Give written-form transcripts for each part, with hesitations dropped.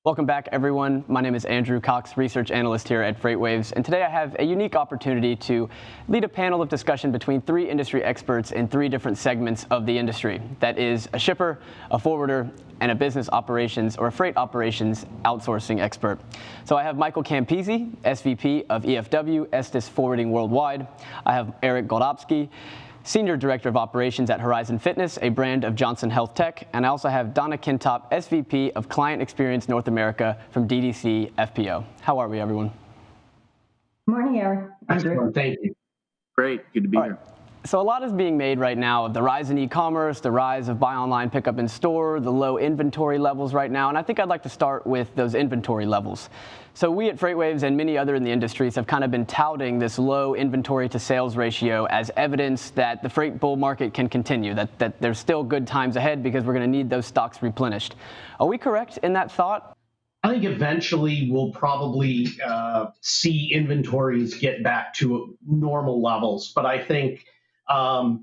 Welcome back, everyone. My name is Andrew Cox, research analyst here at FreightWaves, and today I have a unique opportunity to lead a panel of discussion between three industry experts in three different segments of the industry. That is a shipper, a forwarder, and a business operations or a freight operations outsourcing expert. So I have Michael Campisi, SVP of EFW, Estes Forwarding Worldwide. I have Eric Goldobsky, Senior Director of Operations at Horizon Fitness, a brand of Johnson Health Tech. And I also have Donna Kintop, SVP of Client Experience North America from DDC FPO. How are we, everyone? Morning, Eric. Excellent. Thank you. Great. Good to be here. So a lot is being made right now of the rise in e-commerce, the rise of buy online, pick up in store, the low inventory levels right now. And I think I'd like to start with those inventory levels. So we at FreightWaves and many other in the industries have kind of been touting this low inventory to sales ratio as evidence that the freight bull market can continue, that there's still good times ahead because we're going to need those stocks replenished. Are we correct in that thought? I think eventually we'll probably see inventories get back to normal levels. But I think I'll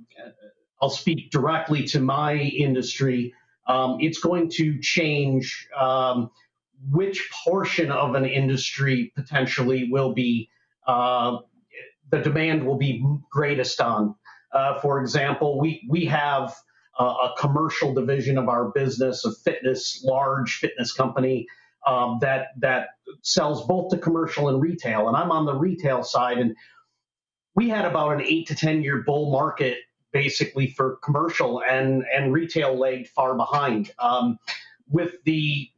speak directly to my industry. It's going to change which portion of an industry potentially will be, the demand will be greatest on. For example, we have a commercial division of our business, a large fitness company that sells both to commercial and retail. And I'm on the retail side, and we had about an 8 to 10 year bull market basically for commercial, and retail lagged far behind. With the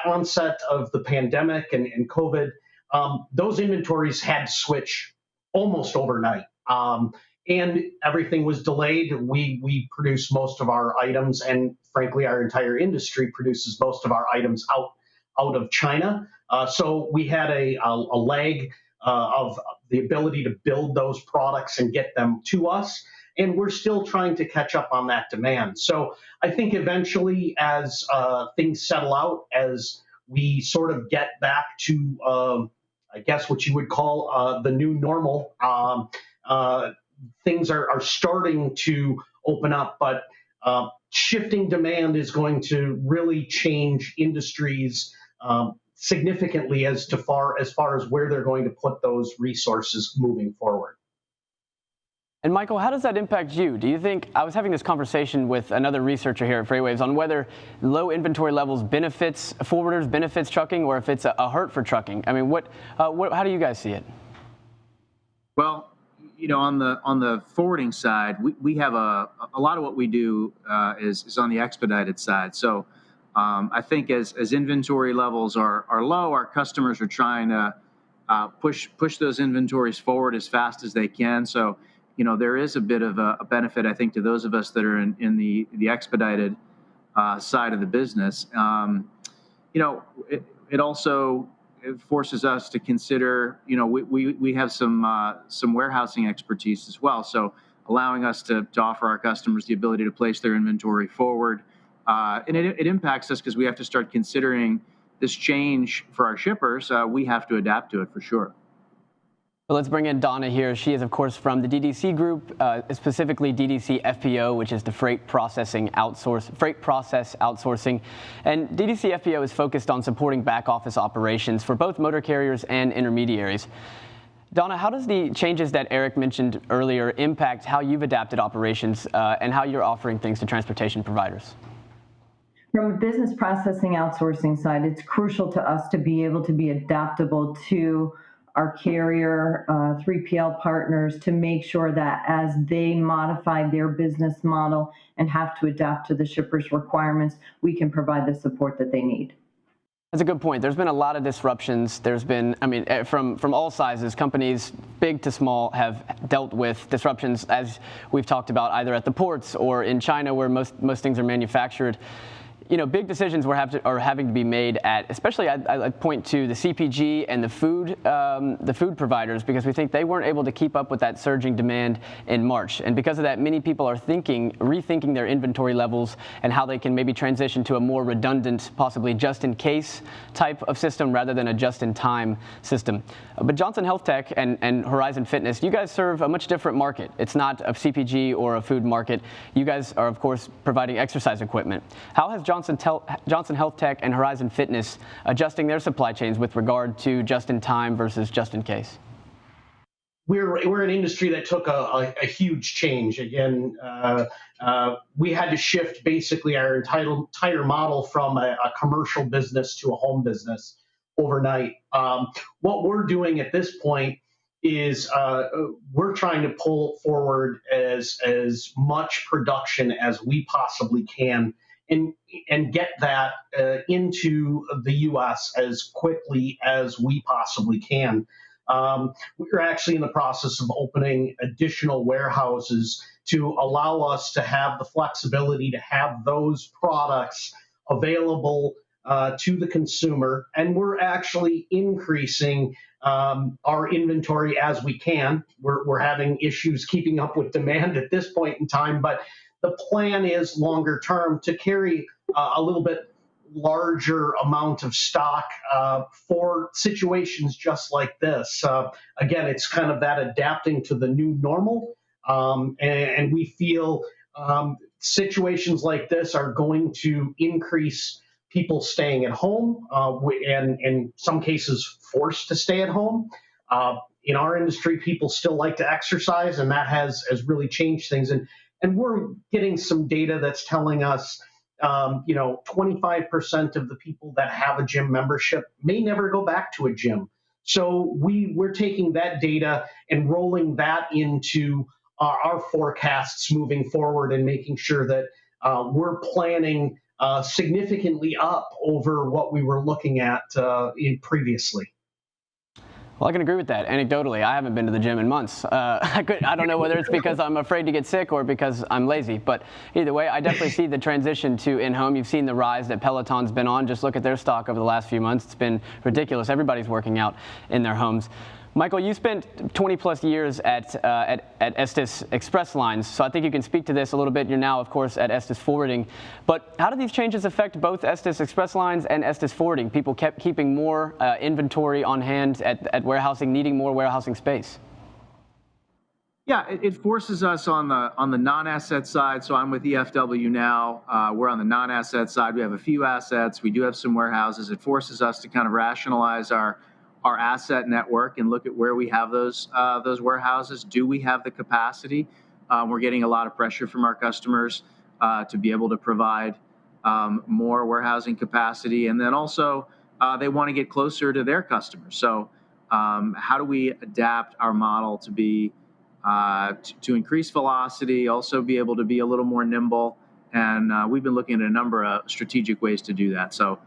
onset of the pandemic and COVID, those inventories had to switch almost overnight. And everything was delayed. We produce most of our items, and frankly, our entire industry produces most of our items out of China. So we had a lag of the ability to build those products and get them to us. And we're still trying to catch up on that demand. So I think eventually, as things settle out, as we sort of get back to, I guess, what you would call the new normal, things are starting to open up. But shifting demand is going to really change industries significantly as far as where they're going to put those resources moving forward. And Michael, how does that impact you? Do you think, I was having this conversation with another researcher here at FreightWaves on whether low inventory levels benefits forwarders, benefits trucking, or if it's a hurt for trucking? I mean, how do you guys see it? Well, you know, on the forwarding side, we have a lot of what we do is on the expedited side. So I think as inventory levels are low, our customers are trying to push those inventories forward as fast as they can. So you know, there is a bit of a benefit, I think, to those of us that are in the expedited side of the business. You know, it also forces us to consider, you know, we have some warehousing expertise as well. So allowing us to offer our customers the ability to place their inventory forward. And it impacts us because we have to start considering this change for our shippers. We have to adapt to it for sure. Well, let's bring in Donna here. She is, of course, from the DDC group, specifically DDC FPO, which is the freight process outsourcing. And DDC FPO is focused on supporting back office operations for both motor carriers and intermediaries. Donna, how does the changes that Eric mentioned earlier impact how you've adapted operations and how you're offering things to transportation providers? From a business processing outsourcing side, it's crucial to us to be able to be adaptable to our carrier 3PL partners to make sure that as they modify their business model and have to adapt to the shipper's requirements, we can provide the support that they need. That's a good point. There's been a lot of disruptions. There's been, I mean, from all sizes, companies big to small have dealt with disruptions, as we've talked about, either at the ports or in China where most things are manufactured. You know, big decisions are having to be made at, especially I point to the CPG and the food providers, because we think they weren't able to keep up with that surging demand in March. And because of that, many people are rethinking their inventory levels and how they can maybe transition to a more redundant, possibly just-in-case type of system rather than a just-in-time system. But Johnson Health Tech and Horizon Fitness, you guys serve a much different market. It's not a CPG or a food market. You guys are, of course, providing exercise equipment. How has Johnson Health Tech and Horizon Fitness adjusting their supply chains with regard to just-in-time versus just-in-case? We're an industry that took a huge change. Again, we had to shift basically our entire model from a commercial business to a home business overnight. What we're doing at this point is we're trying to pull forward as much production as we possibly can and get that into the U.S. as quickly as we possibly can. We're actually in the process of opening additional warehouses to allow us to have the flexibility to have those products available to the consumer. And we're actually increasing our inventory as we can. We're having issues keeping up with demand at this point in time, but the plan is longer term to carry a little bit larger amount of stock for situations just like this. Again, it's kind of that adapting to the new normal. And we feel situations like this are going to increase people staying at home and in some cases forced to stay at home. In our industry, people still like to exercise, and that has really changed things. And we're getting some data that's telling us 25% of the people that have a gym membership may never go back to a gym. So we're taking that data and rolling that into our forecasts moving forward and making sure that we're planning significantly up over what we were looking at previously. Well, I can agree with that. Anecdotally, I haven't been to the gym in months. I don't know whether it's because I'm afraid to get sick or because I'm lazy. But either way, I definitely see the transition to in-home. You've seen the rise that Peloton's been on. Just look at their stock over the last few months. It's been ridiculous. Everybody's working out in their homes. Michael, you spent 20 plus years at Estes Express Lines, so I think you can speak to this a little bit. You're now, of course, at Estes Forwarding. But how do these changes affect both Estes Express Lines and Estes Forwarding? People kept keeping more inventory on hand at warehousing, needing more warehousing space. Yeah, it forces us on the non-asset side. So I'm with EFW now. We're on the non-asset side. We have a few assets. We do have some warehouses. It forces us to kind of rationalize our asset network and look at where we have those warehouses. Do we have the capacity? We're getting a lot of pressure from our customers to be able to provide more warehousing capacity, and then also they want to get closer to their customers. So how do we adapt our model to be to increase velocity, also be able to be a little more nimble? And we've been looking at a number of strategic ways to do that. So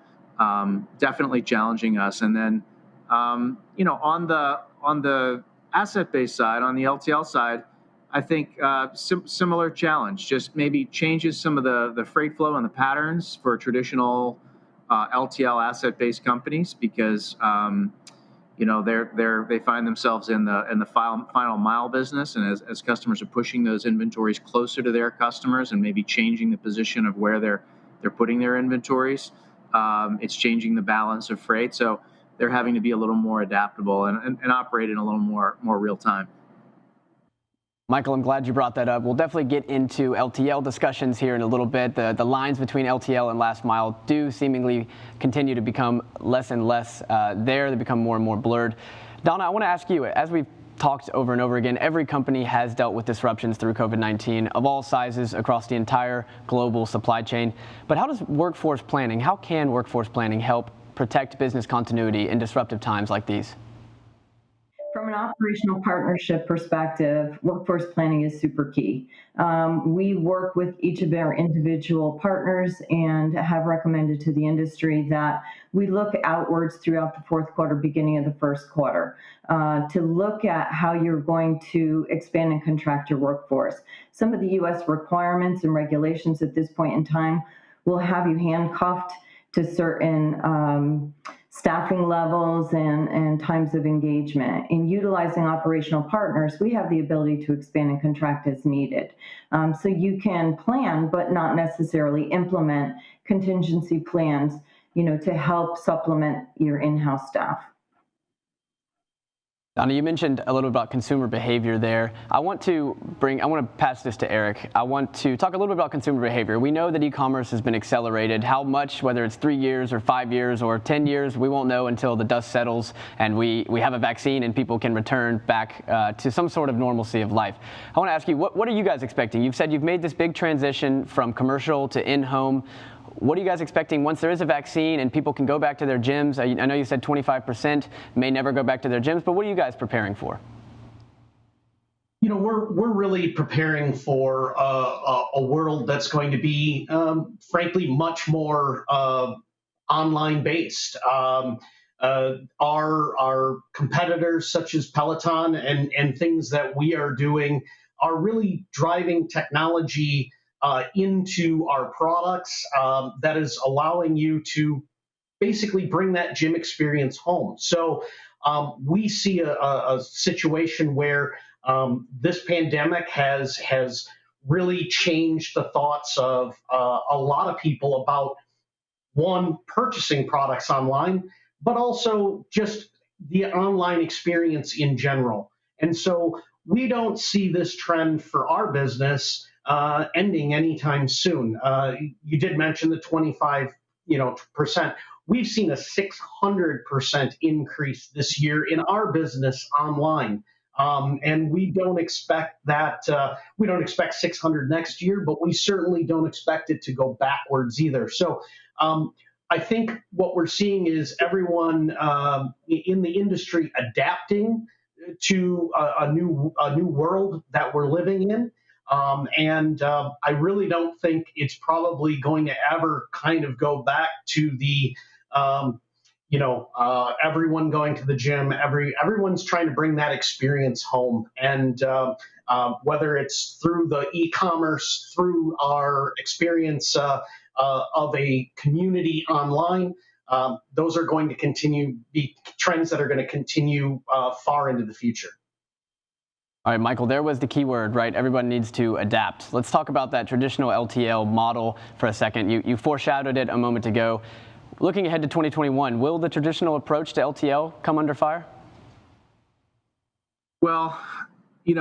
definitely challenging us. And then on the asset-based side, on the LTL side, I think similar challenge, just maybe changes some of the freight flow and the patterns for traditional LTL asset-based companies because they find themselves in the final mile business, and as customers are pushing those inventories closer to their customers and maybe changing the position of where they're putting their inventories, it's changing the balance of freight. So they're having to be a little more adaptable and operate in a little more real time. Michael, I'm glad you brought that up. We'll definitely get into LTL discussions here in a little bit. The lines between LTL and last mile do seemingly continue to become less and less there. They become more and more blurred. Donna, I want to ask you, as we've talked over and over again, every company has dealt with disruptions through COVID-19 of all sizes across the entire global supply chain. But how can workforce planning help protect business continuity in disruptive times like these? From an operational partnership perspective, workforce planning is super key. We work with each of our individual partners and have recommended to the industry that we look outwards throughout the fourth quarter, beginning of the first quarter, to look at how you're going to expand and contract your workforce. Some of the U.S. requirements and regulations at this point in time will have you handcuffed to certain staffing levels and times of engagement. In utilizing operational partners, we have the ability to expand and contract as needed. So you can plan, but not necessarily implement contingency plans, to help supplement your in-house staff. Donna, you mentioned a little about consumer behavior there. I want to pass this to Eric. I want to talk a little bit about consumer behavior. We know that e-commerce has been accelerated. How much, whether it's 3 years or 5 years or 10 years, we won't know until the dust settles and we have a vaccine and people can return back to some sort of normalcy of life. I want to ask you, what are you guys expecting? You've said you've made this big transition from commercial to in-home. What are you guys expecting once there is a vaccine and people can go back to their gyms? I know you said 25% may never go back to their gyms, but what are you guys preparing for? You know, we're really preparing for a world that's going to be, frankly, much more online based. Our competitors, such as Peloton and things that we are doing, are really driving technology into our products that is allowing you to basically bring that gym experience home. So we see a situation where this pandemic has really changed the thoughts of a lot of people about, one, purchasing products online, but also just the online experience in general. And so we don't see this trend for our business ending anytime soon. You did mention the 25%. We've seen a 600% increase this year in our business online. And we don't expect that, we don't expect 600 next year, but we certainly don't expect it to go backwards either. So I think what we're seeing is everyone in the industry adapting to a new world that we're living in. And I really don't think it's probably going to ever kind of go back to the, everyone going to the gym. Everyone's trying to bring that experience home. And whether it's through the e-commerce, through our experience of a community online, those are going to be trends that are going to continue far into the future. All right, Michael, there was the key word, right? Everyone needs to adapt. Let's talk about that traditional LTL model for a second. You foreshadowed it a moment ago. Looking ahead to 2021, will the traditional approach to LTL come under fire? Well, it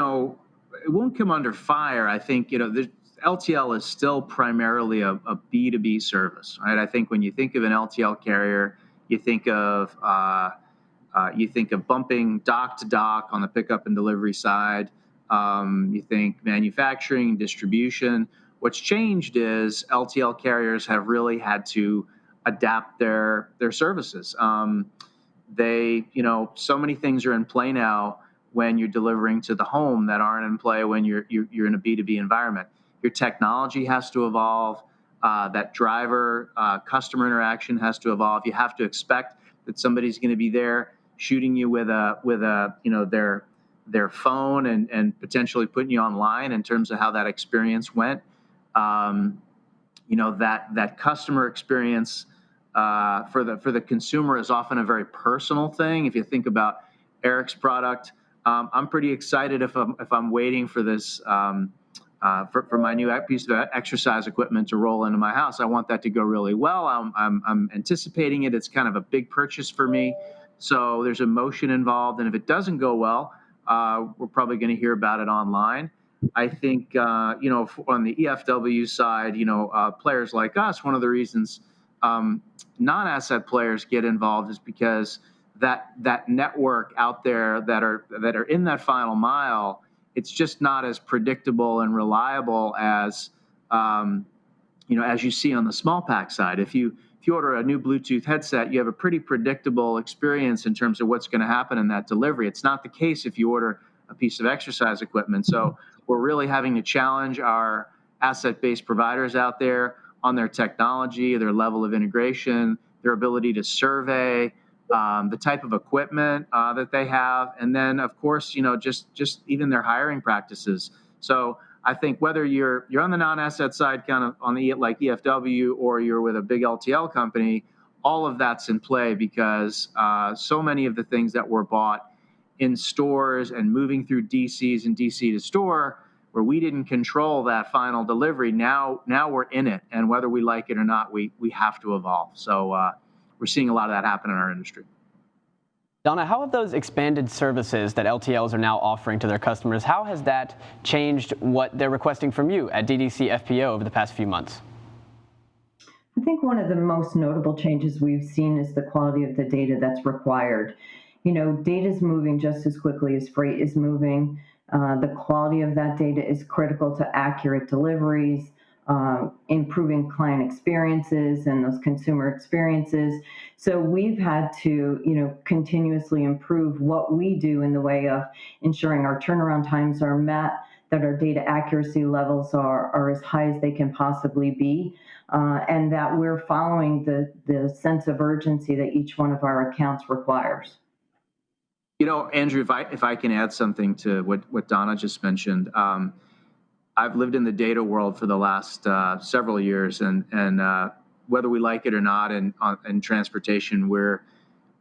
won't come under fire. I think, the LTL is still primarily a B2B service, right? I think when you think of an LTL carrier, you think of bumping dock to dock on the pickup and delivery side. You think manufacturing, distribution. What's changed is LTL carriers have really had to adapt their services. So many things are in play now when you're delivering to the home that aren't in play when you're in a B2B environment. Your technology has to evolve. That driver customer interaction has to evolve. You have to expect that somebody's going to be there shooting you with their phone and potentially putting you online in terms of how that experience went. That customer experience for the consumer is often a very personal thing. If you think about Eric's product, I'm pretty excited if I'm waiting for this for my new piece of exercise equipment to roll into my house. I want that to go really well. I'm anticipating it. It's kind of a big purchase for me. So there's emotion involved. And if it doesn't go well, we're probably going to hear about it online. I think, on the EFW side, players like us, one of the reasons non-asset players get involved is because that network out there that are in that final mile, it's just not as predictable and reliable as as you see on the small pack side. If you order a new Bluetooth headset, you have a pretty predictable experience in terms of what's going to happen in that delivery. It's not the case if you order a piece of exercise equipment. So we're really having to challenge our asset-based providers out there on their technology, their level of integration, their ability to survey, the type of equipment that they have, and then of course, just even their hiring practices. So I think whether you're on the non-asset side, kind of on the like EFW, or you're with a big LTL company, all of that's in play because so many of the things that were bought in stores and moving through DCs and DC to store, where we didn't control that final delivery, now we're in it, and whether we like it or not, we have to evolve. So we're seeing a lot of that happen in our industry. Donna, how have those expanded services that LTLs are now offering to their customers, how has that changed what they're requesting from you at DDC FPO over the past few months? I think one of the most notable changes we've seen is the quality of the data that's required. Data is moving just as quickly as freight is moving. The quality of that data is critical to accurate deliveries, improving client experiences and those consumer experiences. So we've had to, continuously improve what we do in the way of ensuring our turnaround times are met, that our data accuracy levels are as high as they can possibly be, and that we're following the sense of urgency that each one of our accounts requires. Andrew, if I can add something to what Donna just mentioned, I've lived in the data world for the last several years, and whether we like it or not, in transportation,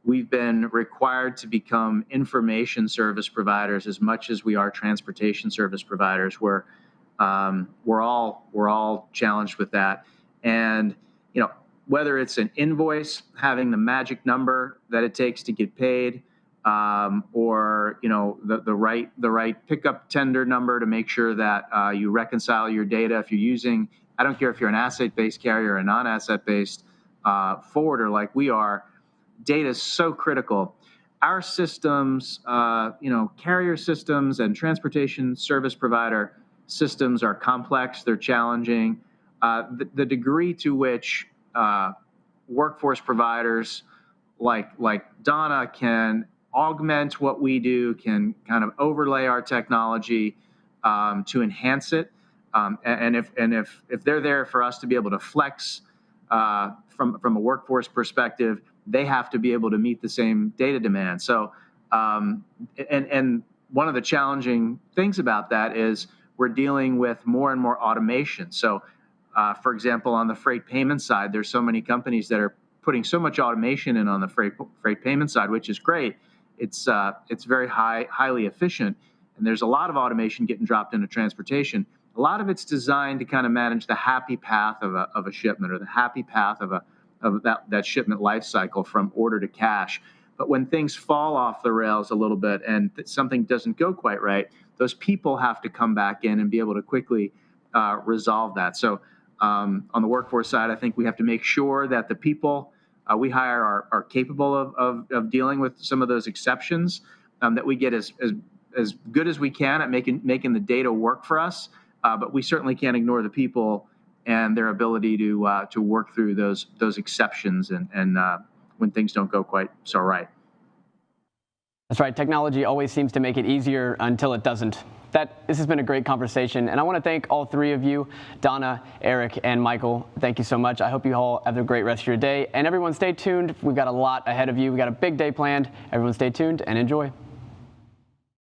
we've been required to become information service providers as much as we are transportation service providers. We're all challenged with that, and whether it's an invoice having the magic number that it takes to get paid, or the right pickup tender number to make sure that you reconcile your data. If you're using, I don't care if you're an asset-based carrier or a non-asset-based forwarder like we are, data is so critical. Our systems, carrier systems and transportation service provider systems are complex. They're challenging. The degree to which workforce providers like Donna can augment what we do, can kind of overlay our technology to enhance it, and if they're there for us to be able to flex from a workforce perspective, they have to be able to meet the same data demand. So, and one of the challenging things about that is we're dealing with more and more automation. So, for example, on the freight payment side, there's so many companies that are putting so much automation in on the freight payment side, which is great. It's very highly efficient, and there's a lot of automation getting dropped into transportation. A lot of it's designed to kind of manage the happy path of a shipment, or the happy path of that shipment life cycle from order to cash. But when things fall off the rails a little bit and something doesn't go quite right, those people have to come back in and be able to quickly resolve that. So on the workforce side, I think we have to make sure that the people we hire are capable of dealing with some of those exceptions, that we get as good as we can at making the data work for us. But we certainly can't ignore the people and their ability to work through those exceptions and when things don't go quite so right. That's right. Technology always seems to make it easier until it doesn't. This has been a great conversation, and I want to thank all three of you, Donna, Eric, and Michael. Thank you so much. I hope you all have a great rest of your day, and everyone stay tuned. We've got a lot ahead of you. We've got a big day planned. Everyone stay tuned and enjoy.